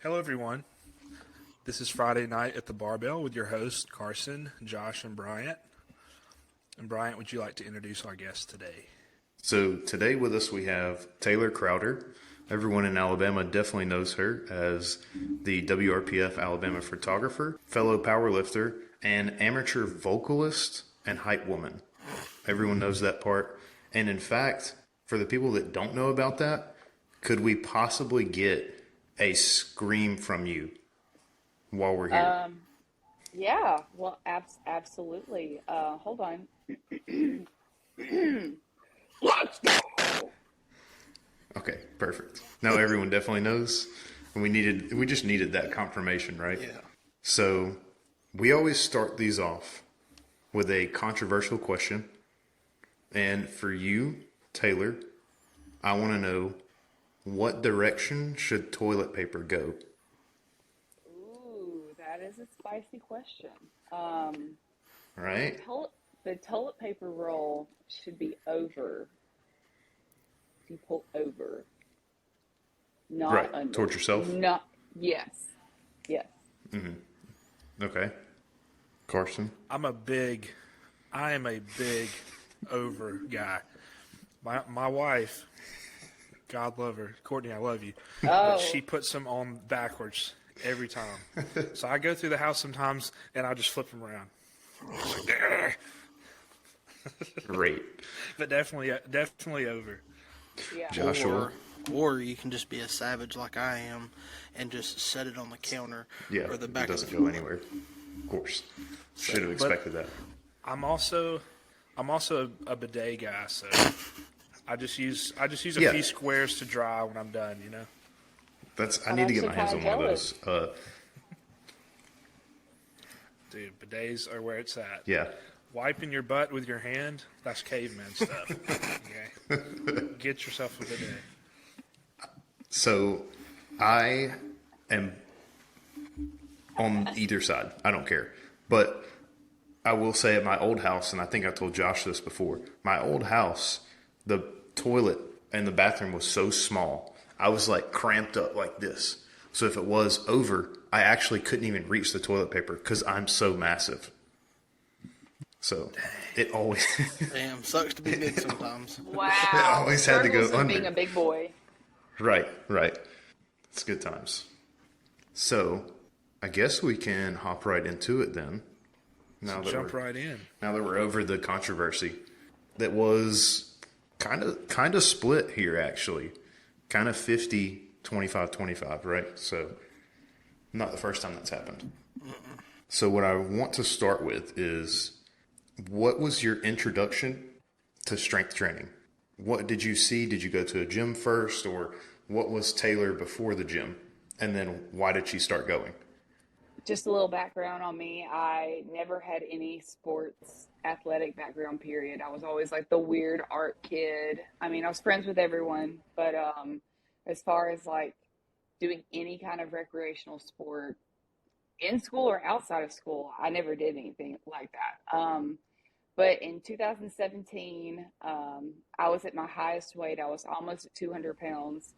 Hello, everyone. This is Friday night at the Barbell with your hosts, Carson, Josh, and Bryant. And Bryant, would you like to introduce our guest today? So today with us we have Taylor Crowder. Everyone in Alabama definitely knows her as the WRPF Alabama photographer, fellow powerlifter, and amateur vocalist and hype woman. Everyone knows that part. And in fact, for the people that don't know about that, could we possibly get a scream from you while we're here? Um, yeah, well, absolutely. Hold on. Let's go. Okay, perfect. Now everyone definitely knows. And we just needed that confirmation, right? Yeah. So we always start these off with a controversial question. And for you, Taylor, I want to know, what direction should toilet paper go? Ooh, that is a spicy question. Um, the Right? toilet the toilet paper roll should be over. You pull over, not Right. under. Towards yourself? Not yes, yes. Okay. Carson? I am a big over guy. My wife, God love her, Courtney, I love you, but Oh, she puts them on backwards every time. So I go through the house sometimes and I just flip them around. Great. But definitely over. yeah. Joshua? Or you can just be a savage like I am and just set it on the counter Yeah, or the it back of doesn't the go toilet. anywhere. Of course. Should have But expected that. I'm also a bidet guy, so I just use a Yeah, few squares to dry when I'm done. You know, I I'm need to get actually my hands kind on of one of jealous. those. dude, bidets are where it's at. Yeah. Wiping your butt with your hand, that's caveman stuff. Okay, get yourself a bidet. So I am on either side. I don't care. But I will say at my old house, and I think I told Josh this before, my old house, the toilet and the bathroom was so small. I was like cramped up like this. So if it was over, I actually couldn't even reach the toilet paper because I'm so massive. So it always Damn, sucks to be big sometimes. it Wow, always had to struggles go of being under. a big boy. Right, right. It's good times. So I guess we can hop right into it then. So Now that jump we're right in. now that we're over the controversy that was kind of split here actually. Kind of 50 25 25, right? So not the first time that's happened. So what I want to start with is, what was your introduction to strength training? What did you see? Did you go to a gym first, or what was Taylor before the gym? And then why did she start going? Just a little background on me. I never had any sports athletic background, period. I was always like the weird art kid. I mean, I was friends with everyone, but as far as like doing any kind of recreational sport in school or outside of school, I never did anything like that. But in 2017, I was at my highest weight. I was almost at 200 pounds,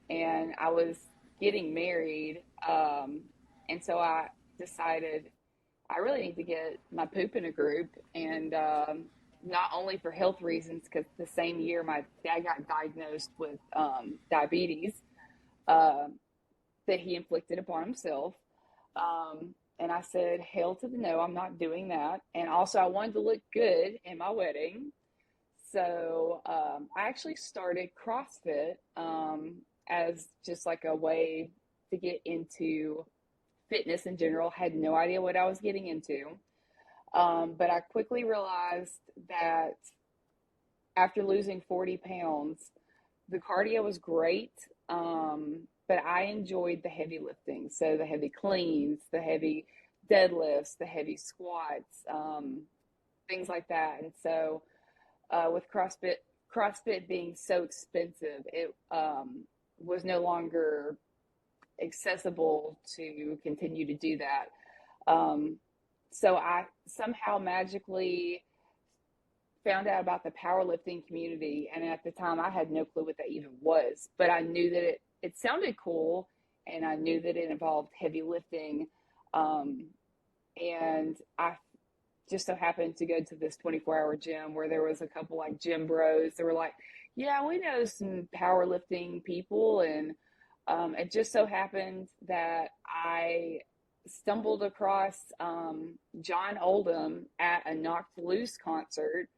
and I was getting married. And so I decided I really need to get my poop in a group. And not only for health reasons, because the same year my dad got diagnosed with diabetes uh, that he inflicted upon himself. And I said, hell to the no, I'm not doing that. And also, I wanted to look good in my wedding. So I actually started CrossFit as just like a way to get into fitness in general. Had no idea what I was getting into. But I quickly realized that after losing 40 pounds, the cardio was great. But I enjoyed the heavy lifting. So the heavy cleans, the heavy deadlifts, the heavy squats, things like that. And so with CrossFit being so expensive, it was no longer accessible to continue to do that. Um, so I somehow magically found out about the powerlifting community, and at the time I had no clue what that even was, but I knew that it sounded cool, and I knew that it involved heavy lifting. And I just so happened to go to this 24-hour gym where there was a couple like gym bros that were like, yeah, we know some powerlifting people. And it just so happened that I stumbled across John Oldham at a Knocked Loose concert,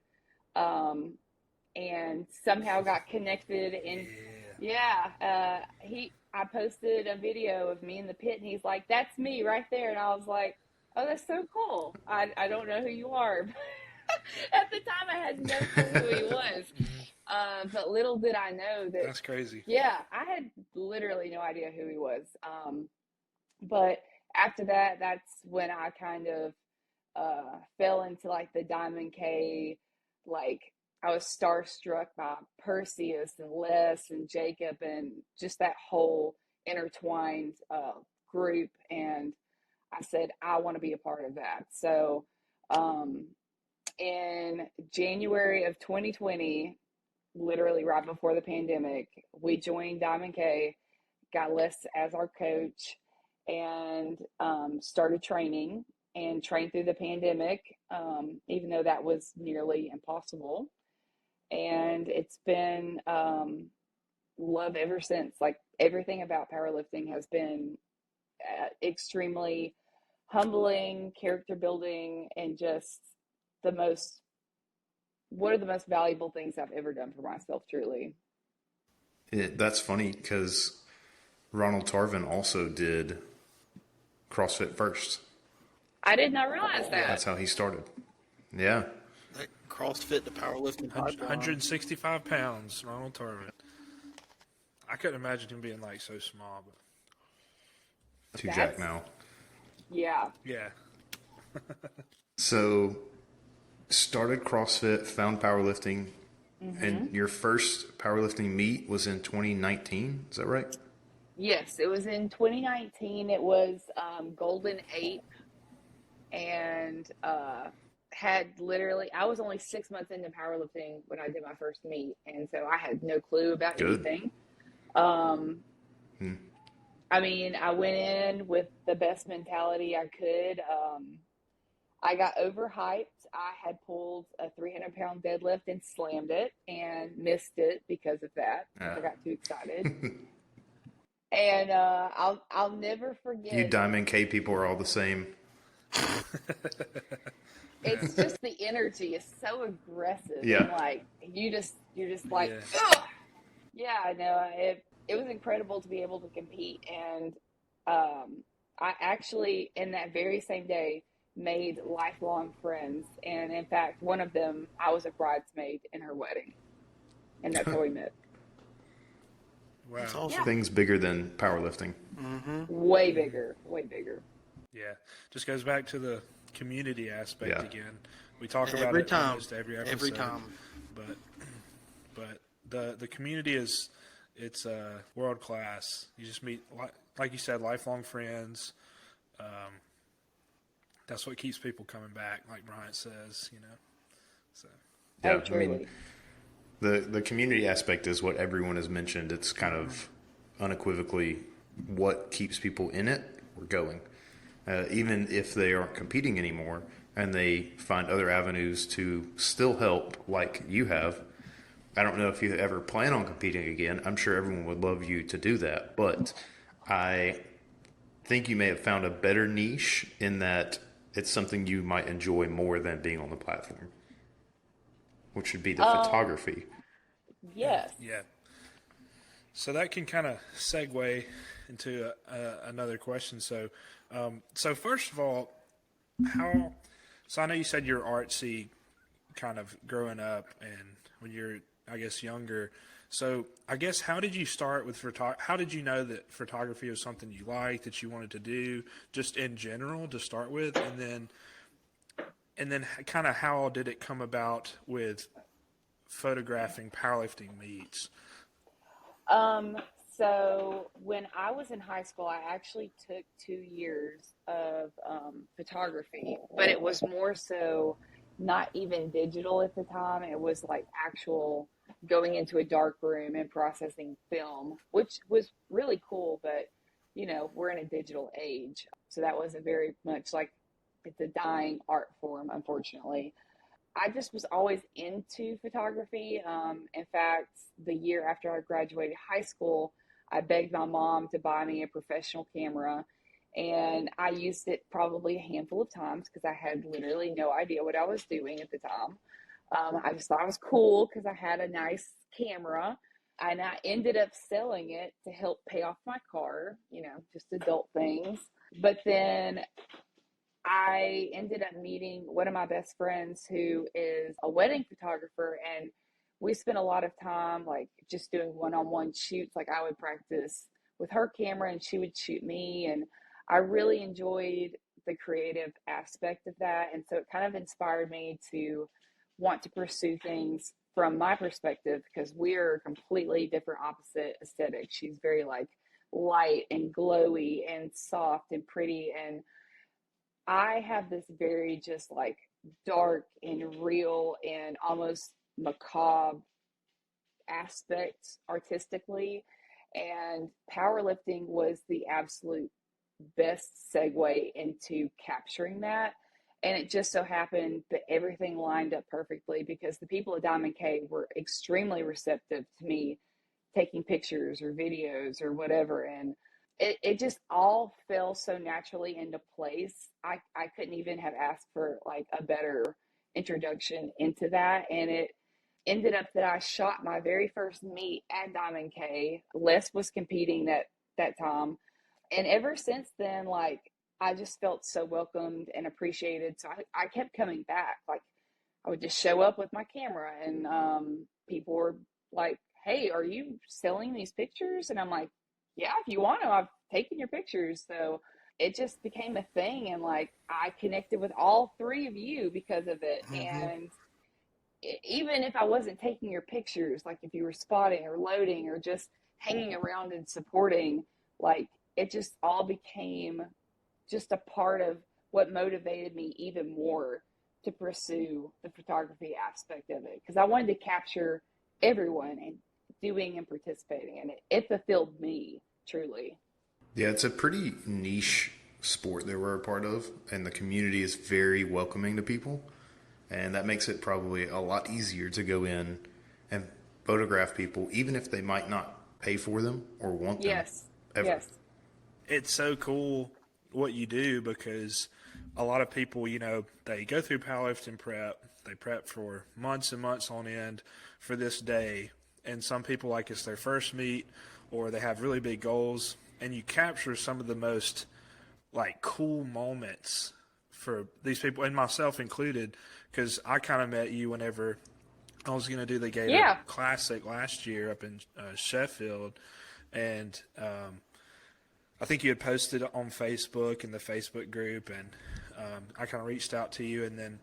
and somehow got connected. And I posted a video of me in the pit, and he's like, that's me right there. And I was like, oh, that's so cool. I don't know who you are. At the time, I had no clue who he was. But little did I know that. That's crazy. Yeah, I had literally no idea who he was. But after that, that's when I kind of fell into like the Diamond K. Like, I was starstruck by Perseus and Les and Jacob and just that whole intertwined group. And I said, I want to be a part of that. So in January of 2020, literally right before the pandemic, we joined Diamond K, got Les as our coach, and started training and trained through the pandemic, even though that was nearly impossible. And it's been love ever since. Like, everything about powerlifting has been extremely humbling, character building, and just one of the most valuable things I've ever done for myself, truly. That's funny because Ronald Tarvin also did CrossFit first. I did not realize that. That's how he started. Yeah. That CrossFit to powerlifting pipeline. 165 pounds, Ronald Tarvin. I couldn't imagine him being like so small, but Too jack now. Yeah. yeah. So, started CrossFit, found powerlifting, and your first powerlifting meet was in 2019. Is that right? Yes, it was in 2019. It was Golden Ape, and had literally, I was only 6 months into powerlifting when I did my first meet, and so I had no clue about anything. I mean, I went in with the best mentality I could. I got overhyped. I had pulled a 300-pound deadlift and slammed it and missed it because of that. I got too excited. And I'll never forget. You Diamond K people are all the same. It's just the energy is so aggressive. Yeah. And like you're just like, Yeah. ugh. Yeah, I know. It was incredible to be able to compete. And I actually, in that very same day, made lifelong friends. And in fact, one of them, I was a bridesmaid in her wedding. And that's how we met. Wow. That's awesome. Yeah. Things bigger than powerlifting. Way bigger, way bigger. Yeah. Just goes back to the community aspect Yeah. again. We talk about Every it time. almost every episode. Every time. But the community it's world class. You just meet, like you said, lifelong friends. That's what keeps people coming back, like Bryant says, you know. So Yeah, truly. I mean, the community aspect is what everyone has mentioned. It's kind of unequivocally what keeps people in it or going. Even if they aren't competing anymore and they find other avenues to still help like you have. I don't know if you ever plan on competing again. I'm sure everyone would love you to do that. But I think you may have found a better niche in that it's something you might enjoy more than being on the platform, which would be the photography. Yes. yeah. So that can kind of segue into another question. So first of all, so I know you said you're artsy kind of growing up and when you're, I guess, younger. So I guess how did you start with how did you know that photography was something you liked, that you wanted to do just in general to start with? And then kind of how did it come about with photographing powerlifting meets? So when I was in high school, I actually took 2 years of photography, but it was more so not even digital at the time. It was like actual going into a dark room and processing film, which was really cool. But we're in a digital age. So that was a very much like it's a dying art form, unfortunately. I just was always into photography. In fact, the year after I graduated high school, I begged my mom to buy me a professional camera. And I used it probably a handful of times because I had literally no idea what I was doing at the time. I just thought it was cool because I had a nice camera. And I ended up selling it to help pay off my car, just adult things. But then I ended up meeting one of my best friends who is a wedding photographer, and we spent a lot of time like just doing one-on-one shoots. Like I would practice with her camera and she would shoot me, and I really enjoyed the creative aspect of that. And so it kind of inspired me to want to pursue things from my perspective because we're completely different opposite aesthetics. She's very like light and glowy and soft and pretty, and I have this very just like dark and real and almost macabre aspect artistically. And powerlifting was the absolute best segue into capturing that. And it just so happened that everything lined up perfectly because the people at Diamond K were extremely receptive to me taking pictures or videos or whatever. And it just all fell so naturally into place. I couldn't even have asked for like a better introduction into that. And it ended up that I shot my very first meet at Diamond K. Les was competing that time. And ever since then, like I just felt so welcomed and appreciated. So I kept coming back. Like I would just show up with my camera and people were like, hey, are you selling these pictures? And I'm like, yeah, if you want to, I've taken your pictures. So it just became a thing. And like, I connected with all three of you because of it. Mm-hmm. And even if I wasn't taking your pictures, like if you were spotting or loading or just hanging around and supporting, like it just all became just a part of what motivated me even more to pursue the photography aspect of it. Because I wanted to capture everyone and doing and participating in it. It fulfilled me truly. Yeah, it's a pretty niche sport that we're a part of, and the community is very welcoming to people, and that makes it probably a lot easier to go in and photograph people, even if they might not pay for them or want them Yes. ever. Yes. It's so cool what you do because a lot of people, they go through powerlifting prep. They prep for months and months on end for this day. And some people like it's their first meet or they have really big goals. And you capture some of the most like cool moments for these people and myself included because I kind of met you whenever I was going to do the Gator Classic last year up in Sheffield. And I think you had posted on Facebook in the Facebook group, and I kind of reached out to you. And then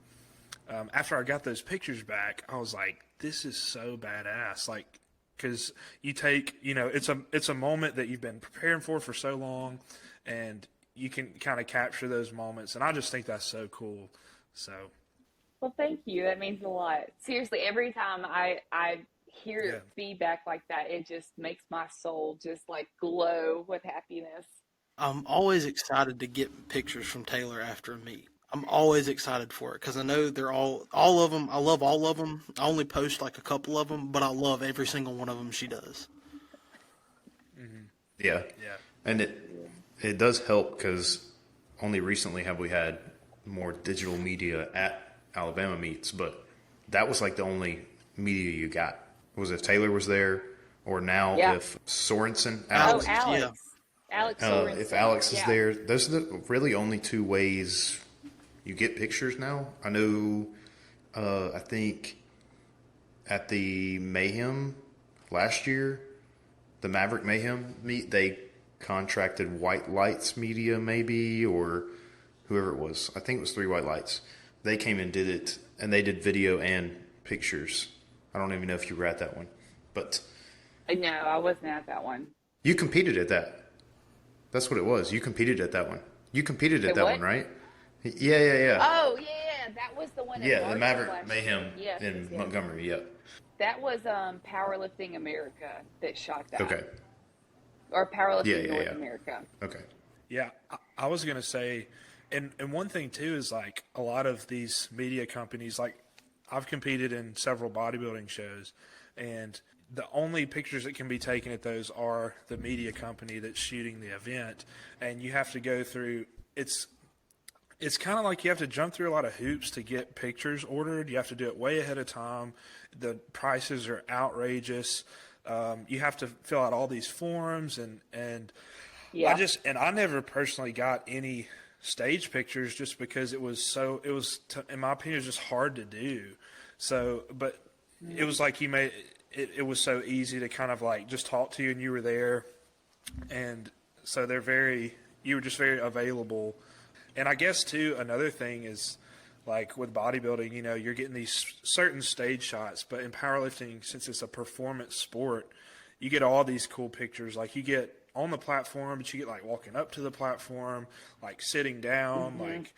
after I got those pictures back, I was like, "This is so badass!" Like, because you take, it's a moment that you've been preparing for so long, and you can kind of capture those moments. And I just think that's so cool. So, Well, thank you. That means a lot. Seriously, every time I hear feedback like that, it just makes my soul just like glow with happiness. I'm always excited to get pictures from Taylor after a meet. I'm always excited for it because I know they're all of them. I love all of them. I only post like a couple of them, but I love every single one of them she does. Yeah. yeah. And it does help because only recently have we had more digital media at Alabama meets, but that was like the only media you got. Was if Taylor was there, or now if Sorensen, Alex. Yeah. Alex Sorensen. if Alex is there, those are the really only two ways you get pictures now. I know, I think at the Mayhem last year, the Maverick Mayhem meet, they contracted White Lights Media maybe, or whoever it was. I think it was 3 White Lights. They came and did it, and they did video and pictures. I don't even know if you were at that one, but No, I wasn't at that one. you competed at that. That's what it was. You competed at that one. You competed at that one, right? Yeah. Oh, yeah. That was the one. Yeah, the Maverick Mayhem in yes. Montgomery. Yep. That was Powerlifting America that shot that. Okay. or Yeah, Powerlifting yeah, North yeah. America. Okay. Yeah, I was gonna say, and one thing too is like a lot of these media companies. Like I've competed in several bodybuilding shows, and the only pictures that can be taken at those are the media company that's shooting the event, and you have to go through. It's kind of like you have to jump through a lot of hoops to get pictures ordered. You have to do it way ahead of time. The prices are outrageous. You have to fill out all these forms and Yeah. I never personally got any stage pictures just because in my opinion, it was just hard to do. So, but it was like it was so easy to kind of like just talk to you and you were there. And so you were just very available. And I guess too, another thing is like with bodybuilding, you're getting these certain stage shots, but in powerlifting, since it's a performance sport, you get all these cool pictures. Like you get on the platform, but you get like walking up to the platform, like sitting down, like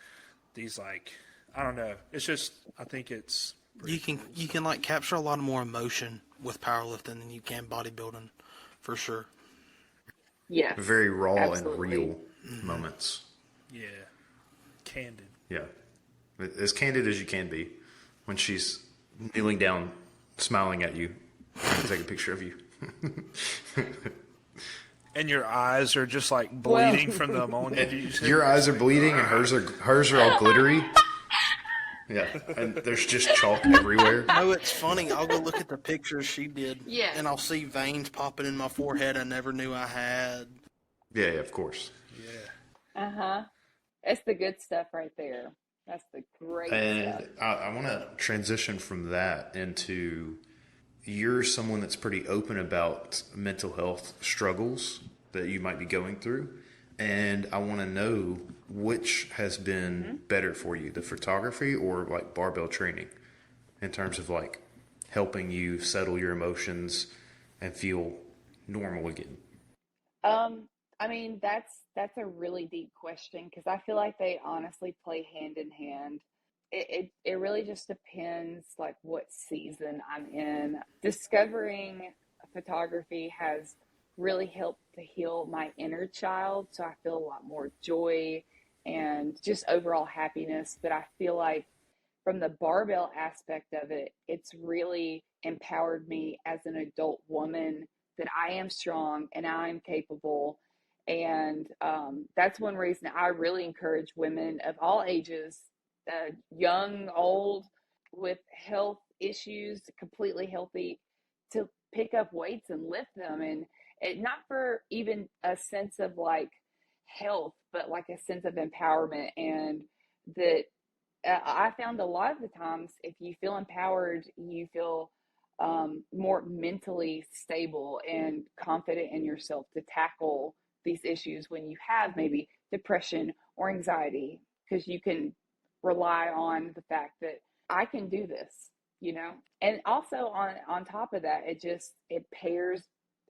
these like I don't know. It's just I think it's You can like capture a lot more emotion with powerlifting than you can bodybuilding, for sure. Yes. Very raw and Absolutely. real moments. yeah, candid. Yeah. As candid as you can be when she's kneeling down, smiling at you, trying to take a picture of you. And your eyes are just like bleeding from the ammonia. Did you say Your eyes are bleeding and hers are all glittery. Yeah. And there's just chalk everywhere. No, it's funny. I'll go look at the pictures she did, Yes. and I'll see veins popping in my forehead I never knew I had. Yeah, yeah, of course. Yeah. Uh-huh. That's the good stuff right there. That's the great And stuff. I want to transition from that into you're someone that's pretty open about mental health struggles that you might be going through. And I want to know which has been better for you, the photography or like barbell training, in terms of like helping you settle your emotions and feel normal again. I mean, that's a really deep question because I feel like they honestly play hand in hand. It really just depends like what season I'm in. Discovering photography has really helped to heal my inner child, so I feel a lot more joy and just overall happiness. But I feel like from the barbell aspect of it, it's really empowered me as an adult woman that I am strong and I'm capable. And that's one reason I really encourage women of all ages, young, old, with health issues, completely healthy, to pick up weights and lift them. And not for even a sense of like health, but like a sense of empowerment. And that I found a lot of the times, if you feel empowered, you feel more mentally stable and confident in yourself to tackle these issues when you have maybe depression or anxiety, because you can rely on the fact that I can do this. And also on top of that, it pairs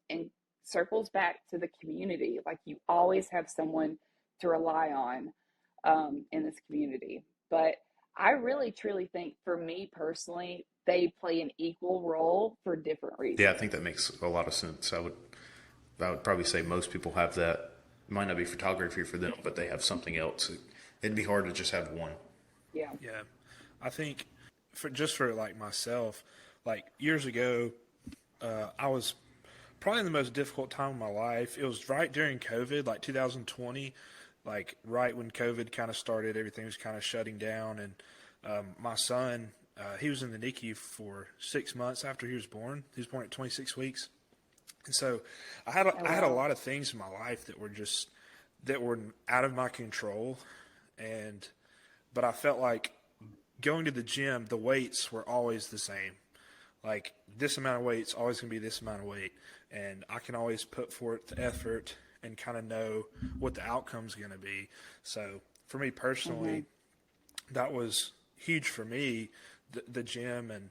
and circles back to the community. Like you always have someone to rely on in this community. But I really truly think for me personally, they play an equal role for different Yeah, I reasons. think that makes a lot of sense. I would probably say most people have that. It might not be photography for them, but they have something else. It'd be hard to just have one. Yeah. Yeah, I think for like myself, like years ago, I was probably in the most difficult time of my life. It was right during COVID, like 2020, like right when COVID kind of started, everything was kind of shutting down, and my son, he was in the NICU for 6 months after he was born. He was born at 26 weeks, and so Oh, I had a wow. lot of things in my life that were out of my control, and but I felt like going to the gym, the weights were always the same. Like this amount of weight is always going to be this amount of weight, and I can always put forth the effort and kind of know what the outcome's going to be. So for me Mm-hmm. personally, that was huge for me, the gym, and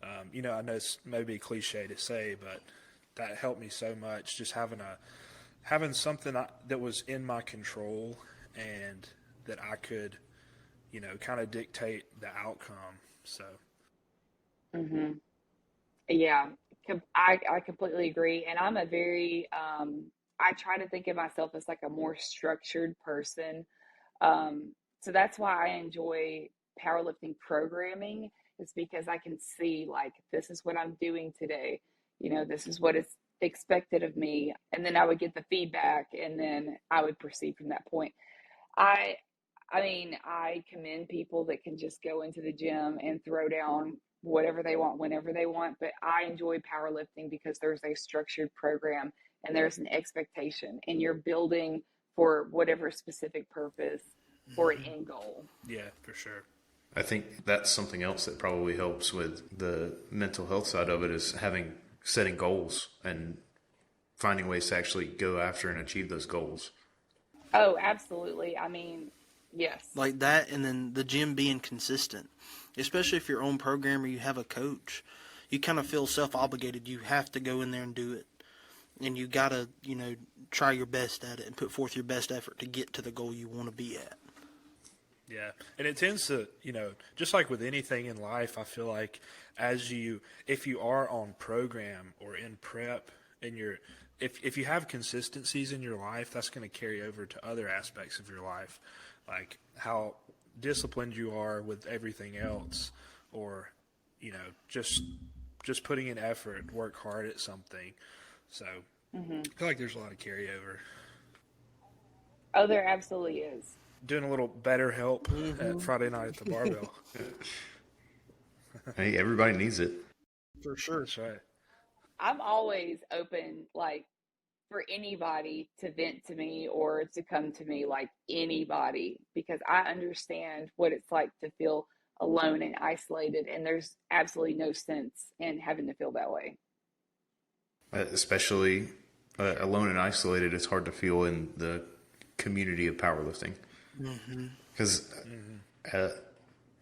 I know it's maybe a cliche to say, but that helped me so much. Just having something that was in my control and that I could kind of dictate the outcome. So, Mm-hmm. Yeah. I completely agree. And I'm a very I try to think of myself as like a more structured person. So that's why I enjoy powerlifting programming, is because I can see like, this is what I'm doing today. This is what is expected of me. And then I would get the feedback and then I would proceed from that point. I I mean, I commend people that can just go into the gym and throw down whatever they want whenever they want, but I enjoy powerlifting because there's a structured program and there's an expectation and you're building for whatever specific purpose for an end goal. Yeah, for sure. I think that's something else that probably helps with the mental health side of it, is setting goals and finding ways to actually go after and achieve those goals. Oh, absolutely. I mean, yes. Like that, and then the gym being consistent, especially if you're your own program or you have a coach, you kind of feel self-obligated. You have to go in there and do it, and you gotta, try your best at it and put forth your best effort to get to the goal you want to be at. Yeah. And it tends to, just like with anything in life, I feel like if you are on program or in prep and if you have consistencies in your life, that's going to carry over to other aspects of your life, like how disciplined you are with everything else, or, just putting in effort, work hard at something. So I feel like there's a lot of carryover. Oh, there absolutely is. Doing a little better help at Friday night at the barbell. Hey, everybody needs it. For sure. That's right. I'm always open, like, for anybody to vent to me or to come to me, like anybody, because I understand what it's like to feel alone and isolated, and there's absolutely no sense in having to feel that way. Especially alone and isolated, it's hard to feel in the community of powerlifting. Because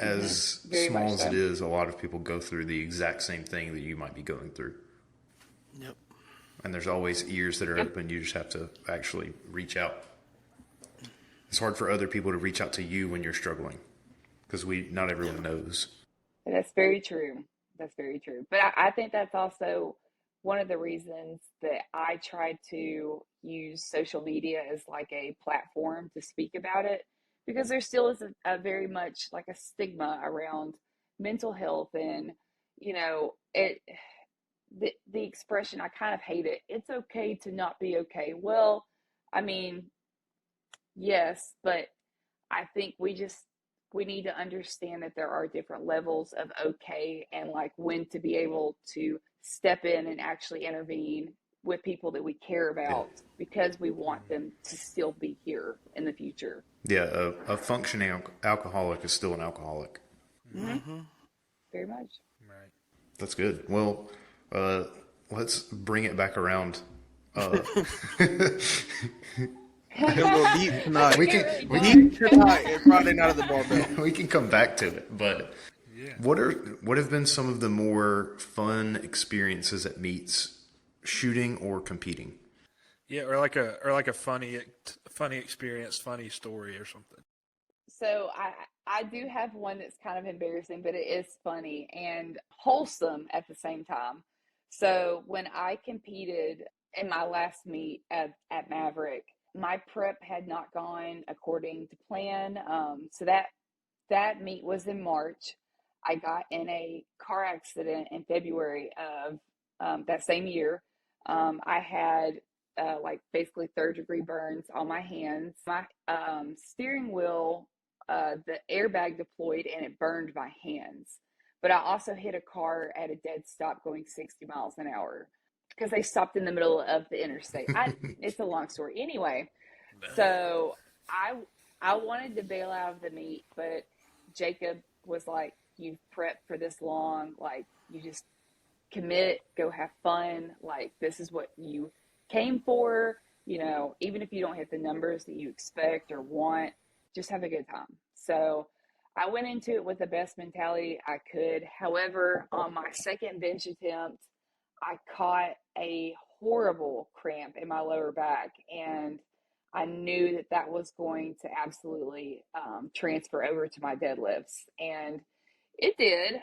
as Very small much as so. it is, a lot of people go through the exact same thing that you might be going through. Yep. And there's always ears that are open. You just have to actually reach out. It's hard for other people to reach out to you when you're struggling, because not everyone knows. That's very true. That's very true. But I think that's also one of the reasons that I try to use social media as like a platform to speak about it, because there still is a very much like a stigma around mental health, and the expression, I kind of hate it. It's okay to not be okay. Well, I mean, yes, but I think we need to understand that there are different levels of okay, and like when to be able to step in and actually intervene with people that we care about, because we want them to still be here in the future. Yeah, a functioning alcoholic is still an alcoholic. Very much. Right. That's good. Well, let's bring it back around. A little deep tonight. We Deep tonight, Friday night at the barbell. We can come back to it, but Yeah. what have been some of the more fun experiences at meets, shooting or competing? Yeah, or like a funny experience, funny story or something. So I do have one that's kind of embarrassing, but it is funny and wholesome at the same time. So when I competed in my last meet at Maverick, my prep had not gone according to plan. So that meet was in March. I got in a car accident in February of that same year. I had like basically third degree burns on my hands. My steering wheel, the airbag deployed and it burned my hands. But I also hit a car at a dead stop going 60 miles an hour because they stopped in the middle of the interstate. It's a long story. Anyway, so I wanted to bail out of the meet, but Jacob was like, "You've prepped for this long, like you just commit, go have fun, like this is what you came for, even if you don't hit the numbers that you expect or want, just have a good time." So I went into it with the best mentality I could. However, on my second bench attempt, I caught a horrible cramp in my lower back, and I knew that was going to absolutely transfer over to my deadlifts, and it did.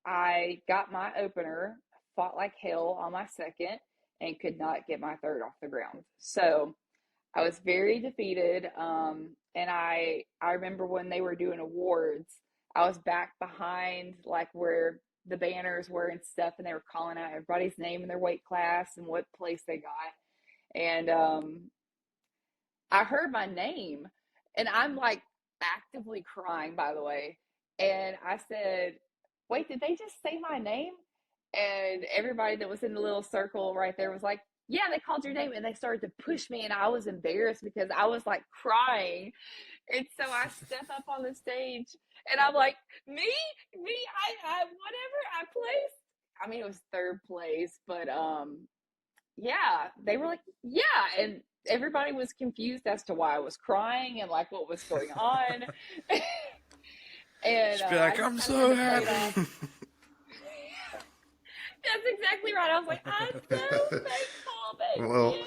I got my opener, fought like hell on my second, and could not get my third off the ground. So I was very defeated. And I remember when they were doing awards, I was back behind like where the banners were and stuff, and they were calling out everybody's name and their weight class and what place they got. And I heard my name, and I'm like actively crying, by the way. And I said, "Wait, did they just say my name?" And everybody that was in the little circle right there was like, "Yeah, they called your name." And they started to push me, and I was embarrassed because I was like crying. And so I step up on the stage, and I'm like, "Me, whatever I placed." I mean, it was third place, but yeah, they were like, "Yeah," and everybody was confused as to why I was crying and like what was going on. And Just be I like, just I'm kind of so had to play it off. happy. That's exactly right. I was like, "I'm so thankful, thank Well, you."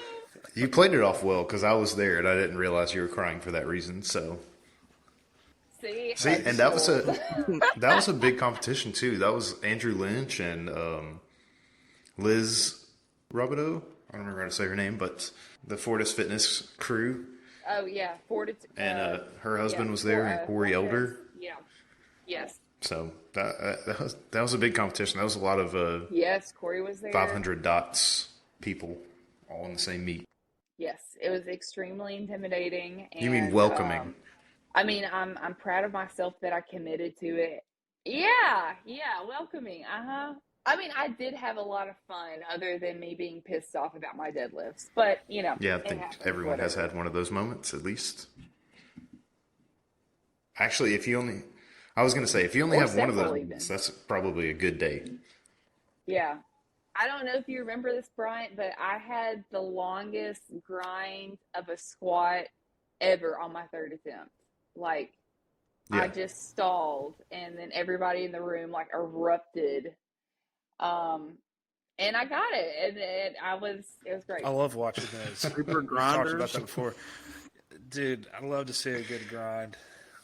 you played it off well because I was there and I didn't realize you were crying for that reason. So See, see, and that was a big competition too. That was Andrew Lynch and Liz Robideau. I don't remember how to say her name, but the Fortis Fitness crew. Oh yeah, Fortitude. And her husband Yeah, was there, and Corey Elder. Yeah. Yes. So that was a big competition. That was a lot of Yes, Corey was there. 500 dots people all in the same meet. Yes, it was extremely intimidating. You mean And welcoming? I mean, I'm proud of myself that I committed to it. Yeah, yeah, welcoming. Uh-huh. I mean, I did have a lot of fun other than me being pissed off about my deadlifts. But, Yeah, I it think happens, everyone has whatever. had one of those moments at least. Actually, I was going to say, if you only Or have one of several those, even. that's probably a good day. Yeah. I don't know if you remember this, Bryant, but I had the longest grind of a squat ever on my third attempt. Like, I Yeah, just stalled, and then everybody in the room like erupted. Um, and I got it, and it was great. I love watching those. Super We've talked about grinders. that before. Dude, I love to see a good grind.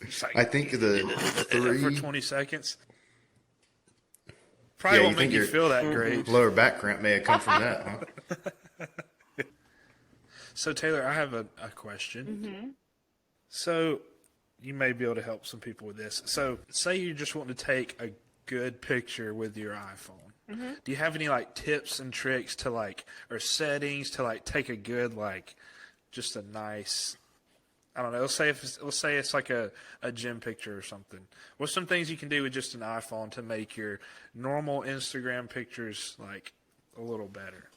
Just like, I think the for three. 20 seconds. Probably Yeah, you won't make think you your feel that great. lower back cramp may have come from that, huh? So, Taylor, I have a question. Mm-hmm. So, you may be able to help some people with this. So, say you just want to take a good picture with your iPhone. Mm-hmm. Do you have any like tips and tricks to like, or settings to like take a good, like, just a nice, I don't know, let's say it's like a gym picture or something. What's some things you can do with just an iPhone to make your normal Instagram pictures like a little better?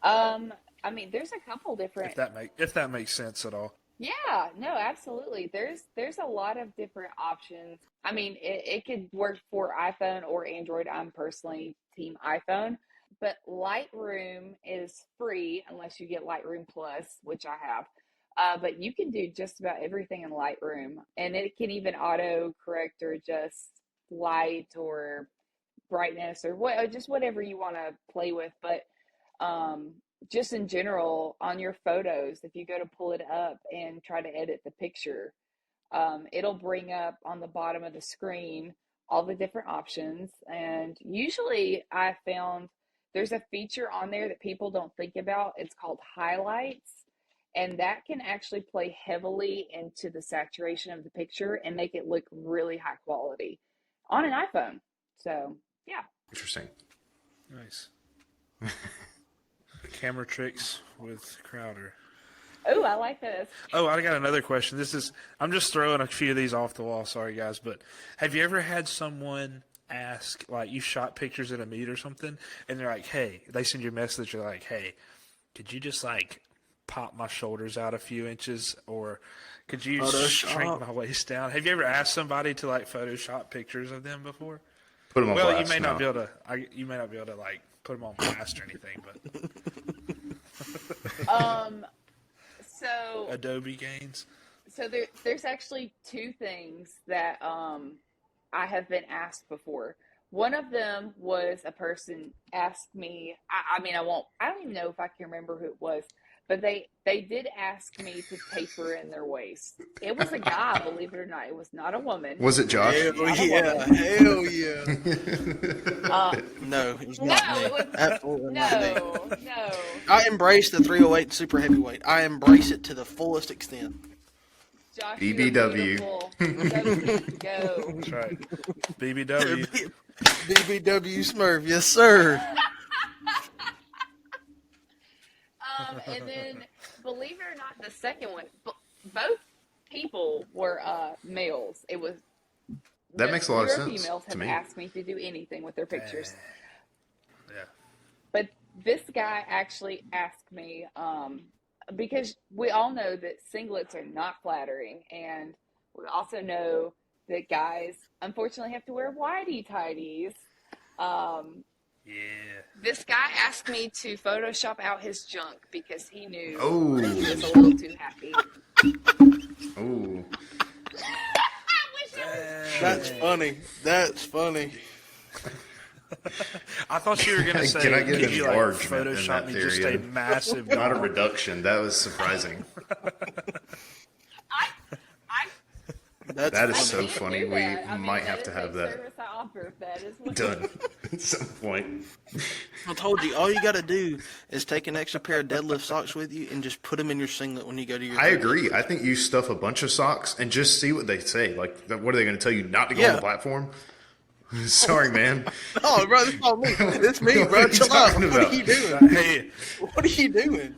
I mean, there's a couple different. If that makes sense at all. Yeah, no, absolutely. There's a lot of different options. I mean, it could work for iPhone or Android. I'm personally team iPhone, but Lightroom is free unless you get Lightroom Plus, which I have. But you can do just about everything in Lightroom, and it can even auto correct or adjust light or brightness or just whatever you want to play with. But um, just in general, on your photos, if you go to pull it up and try to edit the picture, it'll bring up on the bottom of the screen all the different options. And usually I found there's a feature on there that people don't think about. It's called highlights. And that can actually play heavily into the saturation of the picture and make it look really high quality on an iPhone. So, yeah. Interesting. Nice. Camera tricks with Crowder. Oh, I like this. Oh, I got another question. I'm just throwing a few of these off the wall. Sorry, guys. But have you ever had someone ask, like, you shot pictures at a meet or something, and they're like, hey, they send you a message, they're like, hey, could you just, like, pop my shoulders out a few inches, or could you shrink my waist down? Have you ever asked somebody to, like, Photoshop pictures of them before? Put them on Well, blast. you may not no. be able to. You may not be able to like put them on blast or anything, but So Adobe gains. So there's actually two things that I have been asked before. One of them was a person asked me. I mean, I don't even know if I can remember who it was, But they did ask me to taper in their waist. It was a guy, believe it or not. It was not a woman. Was it Josh? Hell Not a yeah, woman. hell yeah. Uh, No, it was no, not me. it was Absolutely not me. no. I embrace the 308 super heavyweight. I embrace it to the fullest extent. Josh, you're BBW. beautiful. WC, go. That's right. BBW. BBW Smurf, yes sir. And then, believe it or not, the second one, both people were males. It was That makes a lot of zero sense females to have me. asked me to do anything with their pictures. Yeah. But this guy actually asked me, because we all know that singlets are not flattering, and we also know that guys unfortunately have to wear whitey tighties. Yeah. This guy asked me to Photoshop out his junk because he knew Oh. that he was a little too happy. Oh, That's funny. That's funny. I thought you were gonna say, Can I get could an you like enlargement in Photoshop that me just a area? massive not a dog? reduction. That was surprising. I That's That is funny. so can't funny. do We that. I mean, might that have is to have a that service I offer if that is what done at some point. I told you, all you got to do is take an extra pair of deadlift socks with you and just put them in your singlet when you go to your. I third. agree. I think you stuff a bunch of socks and just see what they say. Like, what are they going to tell you not to go on Yeah. the platform? Sorry, man. Oh, bro, it's not me. It's me, What bro. are you Chill out. talking What are about? you doing? Hey, What are you doing?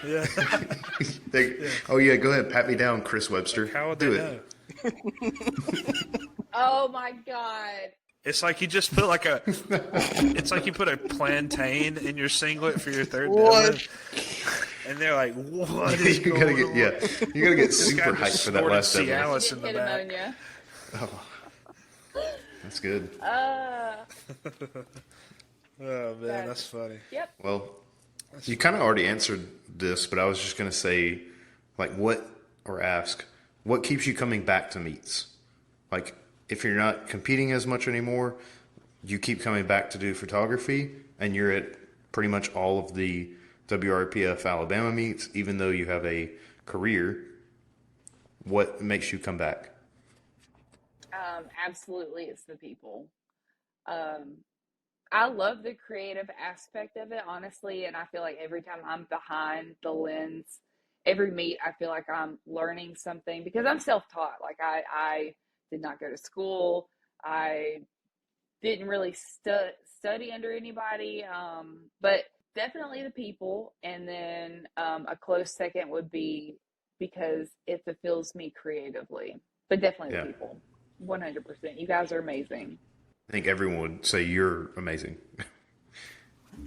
yeah. Oh yeah, go ahead, pat me down, Chris Webster. How would Do they it. know? Oh my god. It's like you just put like a. It's like you put a plantain in your singlet for your third What? deadlift, and they're like, "What is You going gotta get on?" you gotta get This guy super just hyped for that snorted last deadlift. Cialis Didn't in the hit back. ammonia. That's good. Oh man, that's funny. Yep. Well, you kind of already answered this, but I was just gonna say, like, what keeps you coming back to meets? Like, if you're not competing as much anymore, you keep coming back to do photography, and you're at pretty much all of the WRPF Alabama meets, even though you have a career. What makes you come back? Absolutely, it's the people. I love the creative aspect of it, honestly, and I feel like every time I'm behind the lens, every meet, I feel like I'm learning something because I'm self-taught. Like I did not go to school. I didn't really study under anybody, but definitely the people. And then a close second would be because it fulfills me creatively, but definitely Yeah. the people. 100%. You guys are amazing. I think everyone would say you're amazing.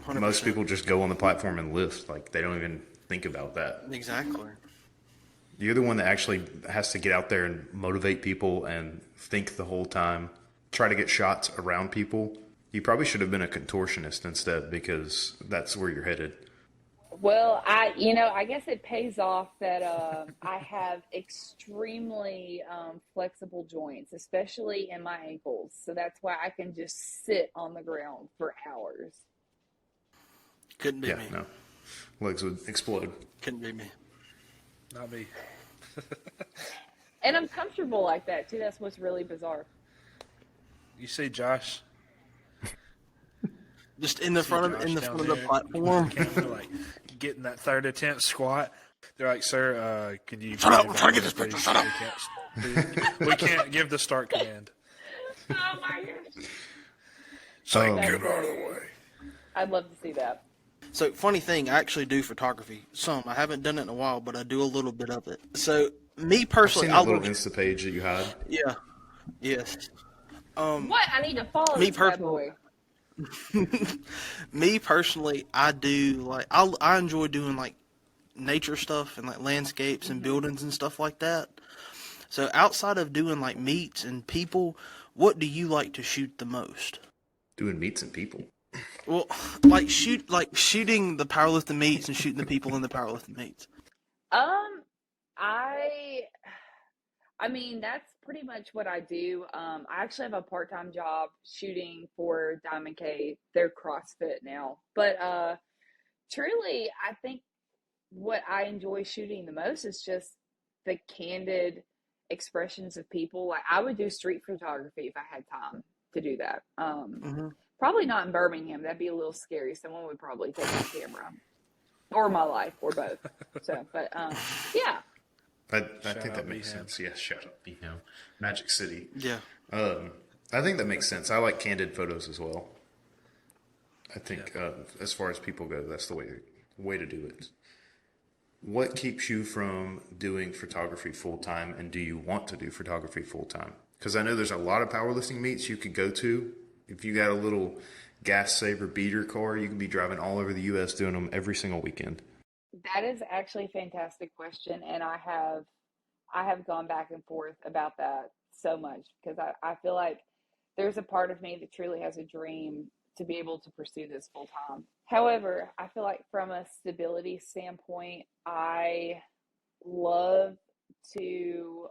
100%. Most people just go on the platform and lift. Like, they don't even think about that. Exactly. You're the one that actually has to get out there and motivate people and think the whole time, try to get shots around people. You probably should have been a contortionist instead, because that's where you're headed. Well, I guess it pays off that I have extremely flexible joints, especially in my ankles. So that's why I can just sit on the ground for hours. Couldn't be Yeah, me. no. Legs would explode. Couldn't be me. Not me. And I'm comfortable like that too. That's what's really bizarre. You see Josh? Just in the front of Josh the down front of the there? platform. Camera, like getting that third attempt squat. They're like, "Sir, could you Shut up, please I'm trying to get this please? picture, shut up." We can't give the start command. Oh my gosh. So Oh. get out of the way. I'd love to see that. So, funny thing, I actually do photography. Some. I haven't done it in a while, but I do a little bit of it. So, me I've personally, seen I that little look. Insta page that you had. Yeah. Yes. What? I need to follow Me this bad personally- boy. Me personally, I do like I enjoy doing like nature stuff and like landscapes and buildings and stuff like that. So outside of doing like meets and people, what do you like to shoot the most? Doing meets and people. Well, like shooting the powerlifting meets and shooting the people in the powerlifting meets. I mean, that's pretty much what I do. I actually have a part-time job shooting for Diamond K. They're CrossFit now. But truly, I think what I enjoy shooting the most is just the candid expressions of people. Like I would do street photography if I had time to do that. Hmm. Probably not in Birmingham. That'd be a little scary. Someone would probably take my camera or my life or both. So, but yeah, I Shout think out that makes Beham. sense. Yeah, shout out Beham. Magic City. Yeah. I think that makes sense. I like candid photos as well. I think as far as people go, that's the way to do it. What keeps you from doing photography full time, and do you want to do photography full time? Because I know there's a lot of powerlifting meets you could go to. If you got a little gas saver beater car, you can be driving all over the U.S. doing them every single weekend. that is actually a fantastic question, and I have gone back and forth about that so much because I feel like there's a part of me that truly has a dream to be able to pursue this full time. However, I feel like from a stability standpoint, I love to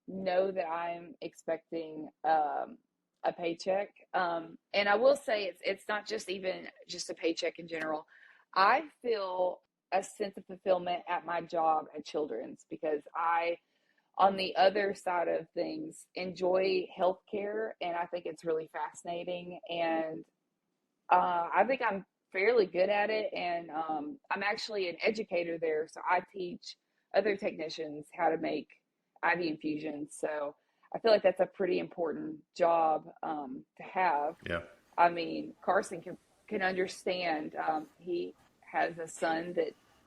know that I'm expecting a paycheck. And I will say it's not just even just a paycheck in general. I feel a sense of fulfillment at my job at Children's because I, on the other side of things, enjoy healthcare, and I think it's really fascinating. And I think I'm fairly good at it, and I'm actually an educator there, so I teach other technicians how to make IV infusions. So I feel like that's a pretty important job to have. Yeah. I mean, Carson can understand. He has a son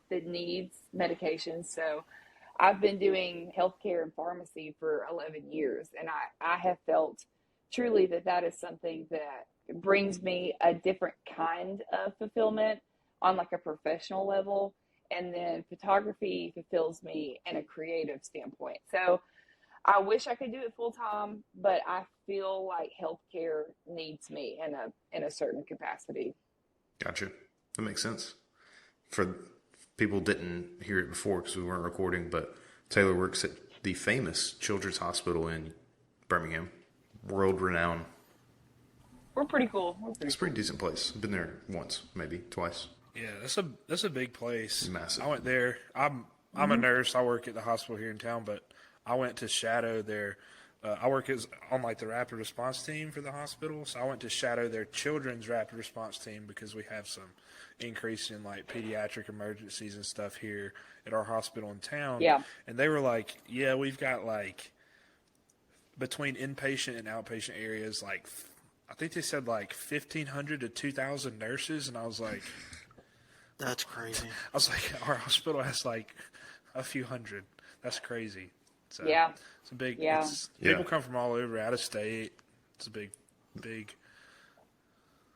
that needs medication, so I've been doing healthcare and pharmacy for 11 years, and I have felt truly that is something that brings me a different kind of fulfillment on like a professional level. And then photography fulfills me in a creative standpoint. So I wish I could do it full time, but I feel like healthcare needs me in a certain capacity. Gotcha. That makes sense. For people didn't hear it before because we weren't recording, but Taylor works at the famous Children's Hospital in Birmingham, world renowned. We're pretty cool. It's a pretty decent place. I've been there once, maybe twice. Yeah, that's a big place. Massive. I went there. I'm a nurse. I work at the hospital here in town, but I went to shadow there. I work on like the rapid response team for the hospital, so I went to shadow their children's rapid response team because we have some increase in like pediatric emergencies and stuff here at our hospital in town. Yeah. And they were like, "Yeah, we've got like between inpatient and outpatient areas, like I think they said like 1,500 to 2,000 nurses," and I was like. That's crazy. I was like, our hospital has like a few hundred. That's crazy. So Yeah. it's a big. Yeah. People come from all over, out of state. It's a big.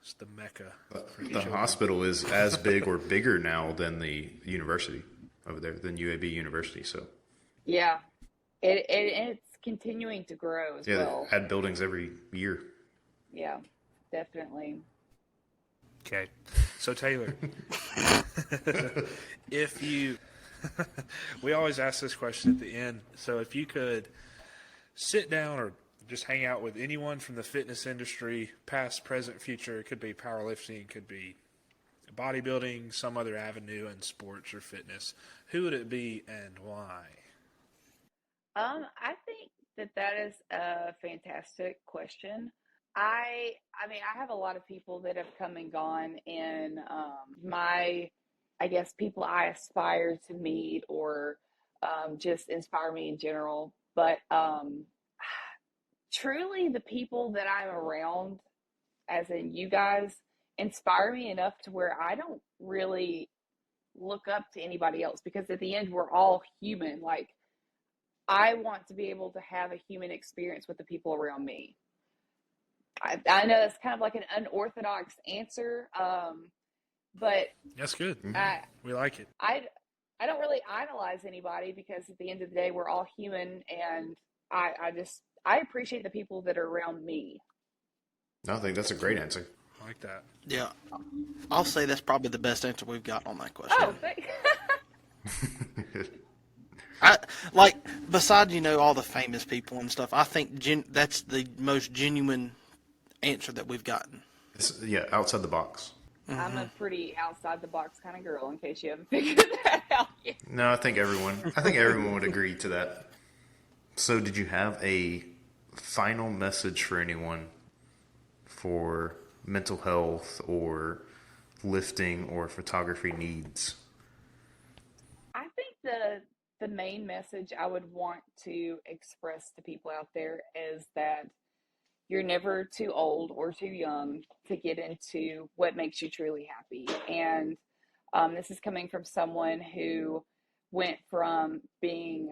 It's the mecca. For The children. hospital is as big or bigger now than the university over there, than UAB University. So Yeah. It's continuing to grow as yeah, well. they add buildings every year. Yeah, definitely. Okay, so Taylor, if you, we always ask this question at the end. So if you could sit down or just hang out with anyone from the fitness industry, past, present, future, it could be powerlifting, it could be bodybuilding, some other avenue in sports or fitness, who would it be and why? I think that is a fantastic question. I mean, I have a lot of people that have come and gone in I guess, people I aspire to meet or just inspire me in general. But truly, the people that I'm around, as in you guys, inspire me enough to where I don't really look up to anybody else because at the end, we're all human. Like, I want to be able to have a human experience with the people around me. I know that's kind of like an unorthodox answer, but That's good. I, We like it. I don't really idolize anybody because at the end of the day, we're all human, and I appreciate the people that are around me. No, I think that's a great answer. I like that. Yeah, I'll say that's probably the best answer we've got on that question. Oh, I like besides all the famous people and stuff. I think that's the most genuine answer that we've gotten. Yeah, outside the box. I'm a pretty outside the box kind of girl, in case you haven't figured that about you. No, I think everyone would agree to that. So, did you have a final message for anyone for mental health or lifting or photography needs? I think the main message I would want to express to people out there is that you're never too old or too young to get into what makes you truly happy. And this is coming from someone who went from being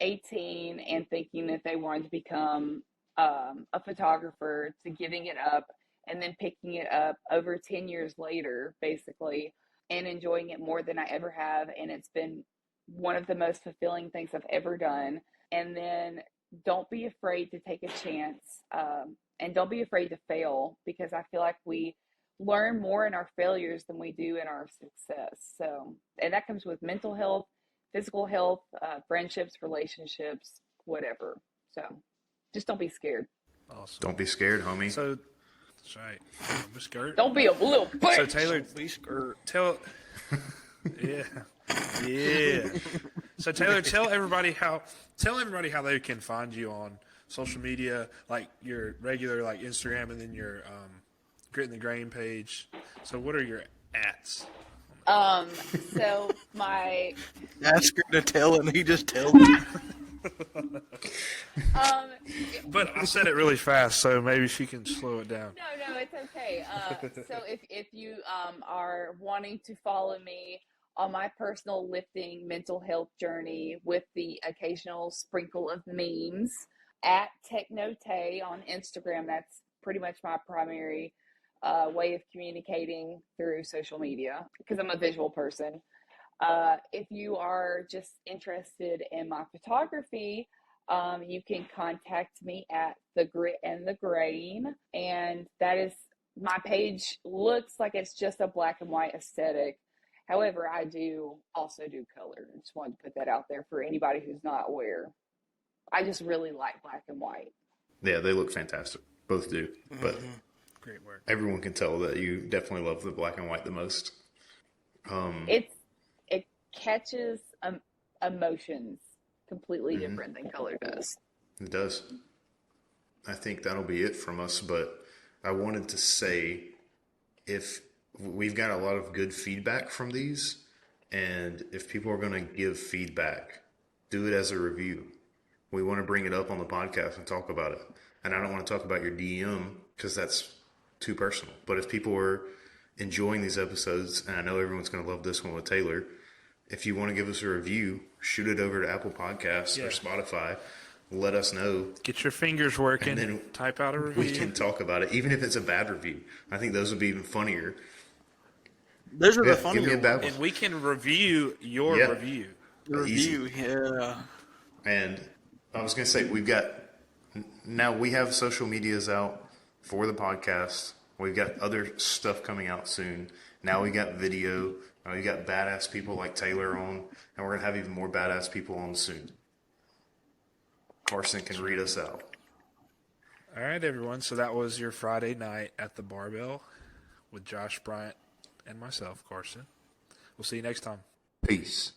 18 and thinking that they wanted to become a photographer to giving it up and then picking it up over 10 years later, basically, and enjoying it more than I ever have. And it's been one of the most fulfilling things I've ever done. And then don't be afraid to take a chance, and don't be afraid to fail, because I feel like we learn more in our failures than we do in our success. So, and that comes with mental health, physical health, friendships, relationships, whatever. So just don't be scared. Awesome. Don't be scared, homie. So that's right. I'm scared. Don't be a little bitch. So Taylor, Be scared. tell. Yeah. Yeah. So Taylor, tell everybody how they can find you on social media, like your regular like Instagram and then your Grit in the Grain page. So what are your ats? So my Ask her to tell, and he just tells me. But I said it really fast, so maybe she can slow it down. No, it's okay. So if you are wanting to follow me on my personal lifting mental health journey with the occasional sprinkle of memes, at Technote on Instagram, that's pretty much my primary way of communicating through social media because I'm a visual person. If you are just interested in my photography, you can contact me at the Grit and the Grain, and that is, my page looks like it's just a black and white aesthetic. However, I do also do color. I just wanted to put that out there for anybody who's not aware. I just really like black and white. Yeah, they look fantastic. Both do. But Great work. everyone can tell that you definitely love the black and white the most. It catches emotions completely different than color does. It does. I think that'll be it from us, but I wanted to say, if we've got a lot of good feedback from these, and if people are going to give feedback, do it as a review. We want to bring it up on the podcast and talk about it. And I don't want to talk about your DM because that's too personal. But if people are enjoying these episodes, and I know everyone's going to love this one with Taylor, if you want to give us a review, shoot it over to Apple Podcasts or Spotify. Let us know. Get your fingers working. And then type out a review. We can talk about it, even if it's a bad review. I think those would be even funnier. Those are the Give me funnier a bad ones. one. And we can review your Yeah. review. Review, yeah. And I was going to say, now we have social medias out for the podcast. We've got other stuff coming out soon. Now we got video. Now we got badass people like Taylor on, and we're going to have even more badass people on soon. Carson can read us out. All right, everyone. So that was your Friday night at the Barbell with Josh Bryant and myself, Carson. We'll see you next time. Peace.